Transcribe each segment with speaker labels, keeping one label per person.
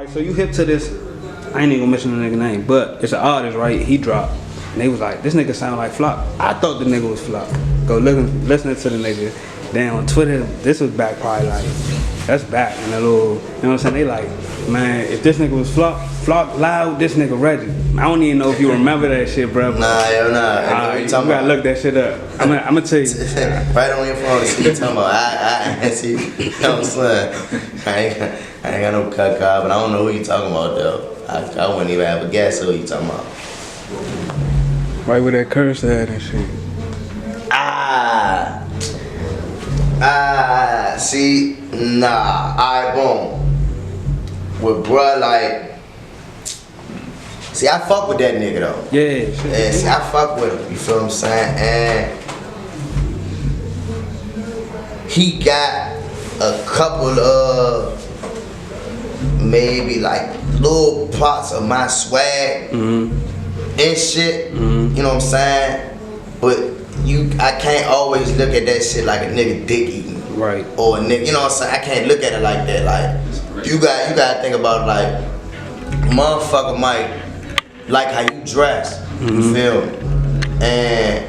Speaker 1: Alright, so you hip to this, I ain't even gonna mention the nigga name, but it's an artist, right? He dropped. And they was like, this nigga sound like Flop. I thought the nigga was Flop. Go listening to the nigga. Then on Twitter, this was back probably like, that's back in a little, you know what I'm saying? They like, man, if this nigga was Flop loud, this nigga Reggie. I don't even know if you remember that shit, bro.
Speaker 2: Nah, yo, nah.
Speaker 1: You gotta look that shit up. I'm gonna tell you.
Speaker 2: Right on your phone to see what you're talking about. I see. You know what I'm saying? I ain't got no cut card, but I don't know who you talking about, though. I wouldn't even have a guess who you talking about.
Speaker 1: Right with that curse at and shit.
Speaker 2: See, nah, I won't. With bruh, like, see, I fuck with that nigga though.
Speaker 1: Yeah, shit.
Speaker 2: Yeah, see, I fuck with him, you feel what I'm saying? And he got a couple of maybe like little parts of my swag and shit, you know what I'm saying? But I can't always look at that shit like a nigga dick eating.
Speaker 1: Right.
Speaker 2: Or a nigga, you know what I'm saying? I can't look at it like that. Like, you gotta think about like, motherfucker might like how you dress, you feel me? And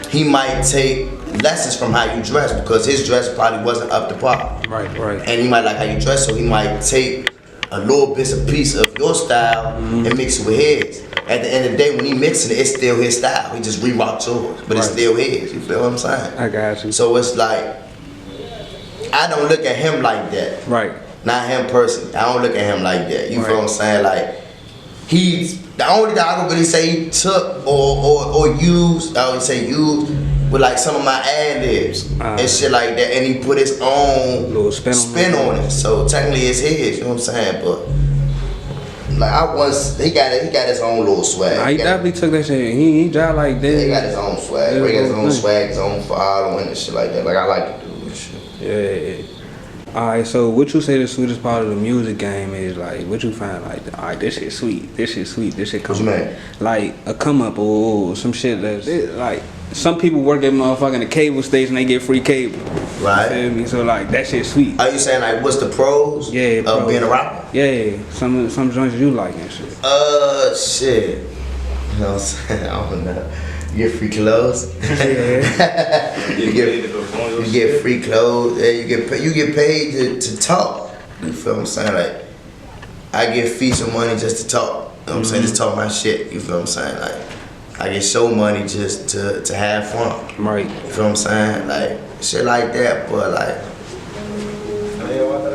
Speaker 2: he might take lessons from how you dress because his dress probably wasn't up to par.
Speaker 1: Right.
Speaker 2: And he might like how you dress, so he might take a little piece of your style and mix it with his. At the end of the day, when he mixing it, it's still his style. He just rerocked yours, but it's still his. You feel what I'm saying?
Speaker 1: I got you.
Speaker 2: So it's like, I don't look at him like that.
Speaker 1: Right.
Speaker 2: Not him personally. I don't look at him like that. You feel what I'm saying? Like, he's the only thing I can really say he took or used, I would say used, with like some of my ad-libs and shit like that, and he put his own
Speaker 1: little spin
Speaker 2: on it. So technically it's his, you know what I'm saying? But like he got his own little swag.
Speaker 1: Nah, he definitely took that shit. He dropped like that.
Speaker 2: He got his own swag. He got his own swag, his own following and shit like that. Like, I like to do this shit.
Speaker 1: Yeah. Alright, so what you say the sweetest part of the music game is? Like, what you find like, alright, this shit sweet, this shit come up. Like a come up or some shit that's like, some people work at motherfucking the cable station, they get free cable.
Speaker 2: Right.
Speaker 1: You feel me? So like, that shit sweet.
Speaker 2: Are you saying like, what's the pros of being a rapper?
Speaker 1: Yeah, some joints you like and shit.
Speaker 2: Shit. You know what I'm saying? I don't know. You get free clothes. you get free clothes. And you get paid to talk. You feel what I'm saying? Like, I get feature money just to talk. You know what I'm saying? Just talk my shit. You feel what I'm saying? Like, I get show money just to have fun.
Speaker 1: Right.
Speaker 2: You feel what I'm saying? Like, shit like that. But like,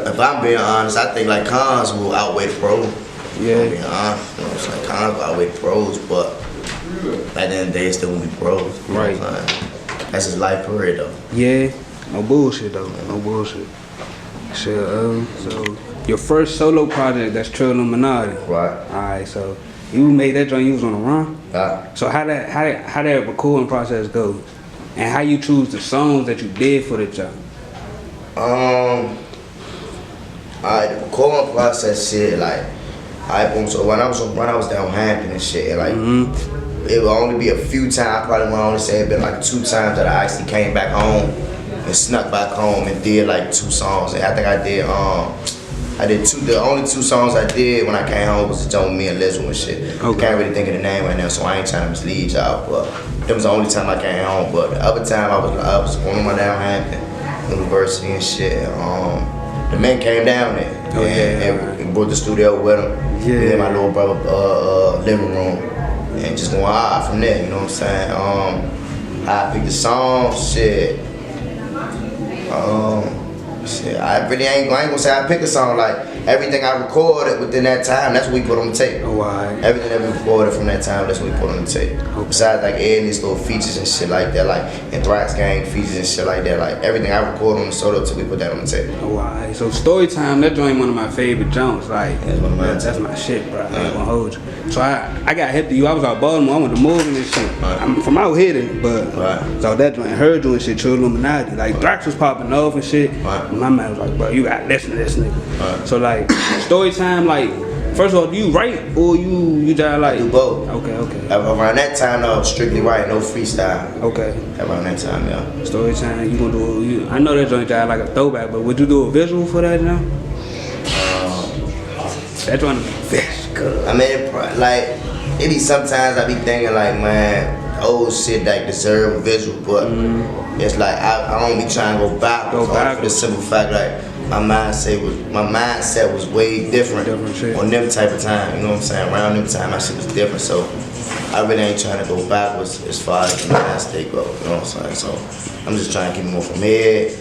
Speaker 2: if I'm being honest, I think like cons will outweigh the pros.
Speaker 1: Yeah.
Speaker 2: I'm being honest. You know what I'm saying? Cons will outweigh the pros, but at the end of the day, it's still gonna be pros.
Speaker 1: Right.
Speaker 2: That's his life career though.
Speaker 1: Yeah. No bullshit though. No bullshit. Shit. So your first solo project, that's Trillluminati.
Speaker 2: Right.
Speaker 1: Alright. So you made that joint. You was on the run.
Speaker 2: Right.
Speaker 1: So how that recording process goes, and how you choose the songs that you did for the job.
Speaker 2: Alright, the recording process shit like. So when I was down Hampton and shit, and like it would only be a few times. I probably want to only say it been like 2 times that I actually came back home and snuck back home and did like 2 songs. And I think I did the only 2 songs I did when I came home was the joint with me and Lizzo and shit. Okay. I can't really think of the name right now, so I ain't trying to mislead y'all. But that was the only time I came home. But the other time I was on my down Hampton University and shit. The man came down there and brought the studio with him. Yeah. In my little brother living room, and just going from there. You know what I'm saying? I picked the song, shit. I really ain't gonna say I picked a song. Like, everything I recorded within that time, that's what we put on the tape.
Speaker 1: Oh, why?
Speaker 2: Everything that we recorded from that time, that's what we put on the tape. Okay. Besides like adding these little features and shit like that, like Anthrax Gang features and shit like that, like everything I recorded on the solo till we put that on the tape.
Speaker 1: Oh, why? So Storytime, that joint one of my favorite joints. Like, that's my shit, bro. I ain't gonna hold you. So I got hip to you. I was out Baltimore. I went to moving and shit. I'm from out here, but so that joint heard you and shit. Trillluminati. Like Thrax was popping off and shit. My man was like, bro, you gotta listen to this nigga. So like Storytime, like, first of all, do you write or you just like?
Speaker 2: I do both.
Speaker 1: Okay.
Speaker 2: Around that time, though, strictly writing, no freestyle.
Speaker 1: Okay.
Speaker 2: Around that time, yeah.
Speaker 1: Storytime, you gonna do? I know that joint just like a throwback, but would you do a visual for that now? That joint is fish.
Speaker 2: I mean, it be sometimes I be thinking like, man, old shit like deserve a visual, but it's like I don't be trying to go backwards. For the simple fact, like my mindset was way different on them type of time. You know what I'm saying? Around them time, my shit was different. So I really ain't trying to go backwards as far as the mindset go. You know what I'm saying? So I'm just trying to keep moving from here,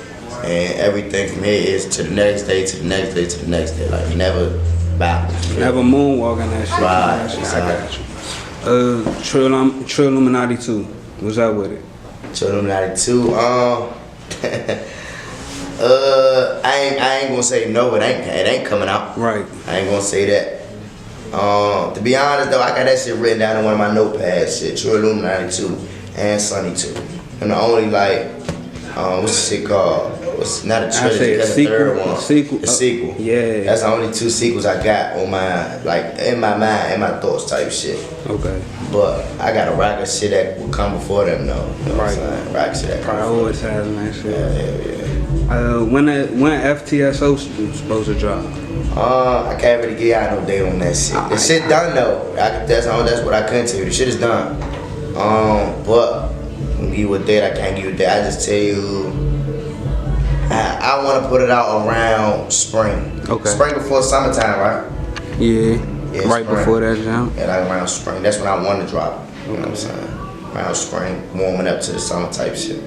Speaker 2: and everything from here is to the next day, to the next day, to the next day. Like never backwards.
Speaker 1: Never moonwalking that shit.
Speaker 2: Right.
Speaker 1: Exactly. Trillluminati 2. What's up with it?
Speaker 2: Trilluminati 2. I ain't gonna say no. It ain't coming out.
Speaker 1: Right.
Speaker 2: I ain't gonna say that. To be honest though, I got that shit written down on one of my notepads. Shit, Trilluminati 2 and Sunny 2. And the only like, what's the shit called? It's not a trilogy. That's the third one.
Speaker 1: Sequel.
Speaker 2: Sequel.
Speaker 1: Yeah.
Speaker 2: That's the only 2 sequels I got on my in my mind, in my thoughts type shit.
Speaker 1: Okay.
Speaker 2: But I got a rack of shit that will come before them though. You know what I'm saying? Rack of shit that
Speaker 1: Prioritizing that shit.
Speaker 2: Yeah.
Speaker 1: When FTSO supposed to drop?
Speaker 2: I can't really give y'all no date on that shit. The shit done though. That's what I couldn't tell you. The shit is done. But give you a date, I can't give you a date. I just tell you, I want to put it out around spring.
Speaker 1: Okay.
Speaker 2: Spring before summertime, right?
Speaker 1: Yeah. Right
Speaker 2: spring.
Speaker 1: before that jump.
Speaker 2: Yeah, like around spring. That's when I want to drop. You know what I'm saying? Around spring, warming up to the summer type shit.